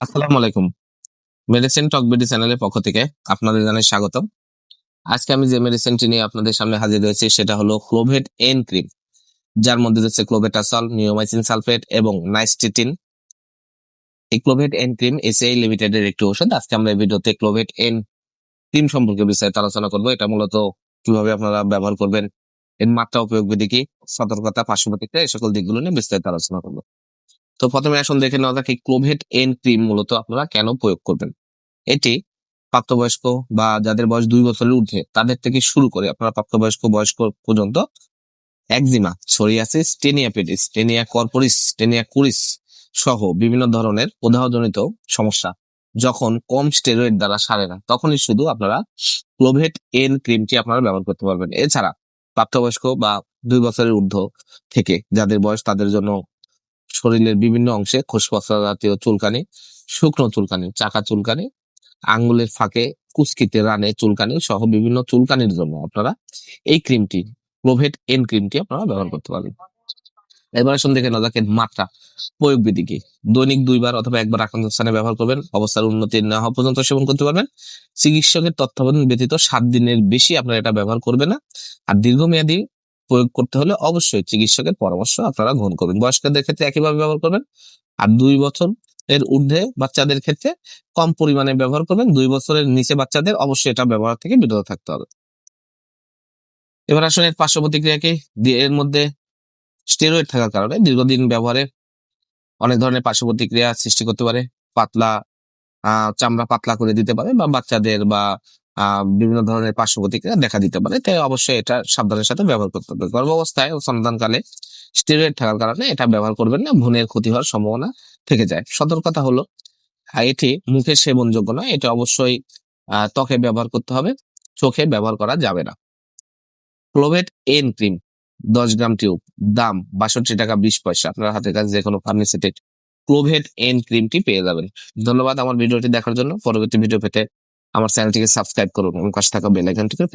আসসালামু আলাইকুম। মেডিসিন টক বিডি চ্যানেলের পক্ষ থেকে আপনাদের জানাই স্বাগতম। আজকে আমি যে মেডিসিনটি নিয়ে আপনাদের সামনে হাজির হয়েছি সেটা হলো ক্লোভেট এন ক্রিম, যার মধ্যে রয়েছে ক্লোবেটাসল, নিওমাইসিন সালফেট এবং নাইসটিটিন। এই ক্লোভেট এন ক্রিম এসিআই লিমিটেড এর একটি ওষুধ। আজকে আমরা এই ভিডিওতে ক্লোভেট এন ক্রিম সম্পর্কে বিস্তারিত আলোচনা করবো। এটা মূলত কিভাবে আপনারা ব্যবহার করবেন, এর মাত্রা, উপয়োগ বিধি কি, সতর্কতা, পার্শ্বপ্রতিক্রিয়া, এই সকল দিকগুলো নিয়ে বিস্তারিত আলোচনা করবো। তো প্রথমে আসুন দেখে নেওয়া যাক এই ক্লোভেট এন ক্রিম মূলত আপনারা কেন প্রয়োগ করবেন। এটি প্রাপ্তবয়স্ক বা যাদের বয়স 2 বছরের ঊর্ধ্বে তাদের থেকে শুরু করে আপনারা প্রাপ্তবয়স্ক বয়স্ক পর্যন্ত eczema, psoriasis, taenia pedis, taenia corporis, taenia কুরিস সহ বিভিন্ন ধরনের প্রদাহজনিত সমস্যা যখন কম স্টেরয়েড দ্বারা সারে না, তখনই শুধু আপনারা ক্লোভেট এন ক্রিমটি আপনারা ব্যবহার করতে পারবেন। এছাড়া প্রাপ্তবয়স্ক বা 2 বছরের ঊর্ধ্ব থেকে যাদের বয়স, তাদের জন্য শরীরের বিভিন্ন অংশে খোসপত্র জাতীয় চুলকানি, শুকনো চুলকানি, চাকা চুলকানি, আঙ্গুলের ফাঁকে, কুচকিতে, রানে চুলকানি সহ বিভিন্ন চুলকানির জন্য আপনারা এই ক্রিমটি, ক্লোভেট এন ক্রিমটি আপনারা ব্যবহার করতে পারবেন। এবার আসুন দেখে নেওয়া যাক এর মাত্রা, প্রয়োগ বিধি কি। দৈনিক 2 বার অথবা 1 বার আক্রান্ত স্থানে ব্যবহার করবেন। অবস্থার উন্নতি না হওয়া পর্যন্ত সেবন করতে পারবেন। চিকিৎসকের তত্ত্বাবধান ব্যতীত 7 দিনের বেশি আপনারা এটা ব্যবহার করবেন না। আর দীর্ঘমেয়াদী প্রয়োগ করতে হলে অবশ্যই চিকিৎসকের পরামর্শ আপনারা গ্রহণ করবেন। বয়স্কদের ক্ষেত্রে একইভাবে ব্যবহার করবেন। আর 2 বছর এর ঊর্ধ্বে বাচ্চাদের ক্ষেত্রে কম পরিমাণে ব্যবহার করবেন। 2 বছরের নিচে বাচ্চাদের অবশ্যই এটা ব্যবহার থেকে বিরত থাকতে হবে। এবার আসুন এর পার্শ্ব প্রতিক্রিয়া কি। এর মধ্যে স্টেরয়েড থাকার কারণে দীর্ঘদিন ব্যবহারে অনেক ধরনের পার্শ্ব প্রতিক্রিয়া সৃষ্টি করতে পারে। পাতলা চামড়া পাতলা করে দিতে পারে, বা বাচ্চাদের বা বিভিন্ন ধরনের পার্শ্ব প্রতিক্রিয়া দেখা দিতে পারে। তাই অবশ্যই এটা সাবধানের সাথে ব্যবহার করতে হবে। গর্ভাবস্থায় ও সন্তানকালে স্টেরয়েড থাকার কারণে এটা ব্যবহার করবেন না, ভ্রূণের ক্ষতি হওয়ার সম্ভাবনা থেকে যায়। সতর্কতা হলো, এটি মুখে সেবনযোগ্য নয়। এটা অবশ্যই ত্বকে ব্যবহার করতে হবে, চোখে ব্যবহার করা যাবে না। ক্লোভেট এন ক্রিম 10 গ্রাম টিউব, দাম 62 টাকা 20 পয়সা। আপনার হাতের কাছে যে কোনো ফার্মেসিতে ক্লোভেট এন ক্রিমটি পেয়ে যাবেন। ধন্যবাদ আমার ভিডিওটি দেখার জন্য। পরবর্তী ভিডিও পেতে আমার চ্যানেলটিকে সাবস্ক্রাইব করুন এবং পাশে থাকা বেল আইকনটিকে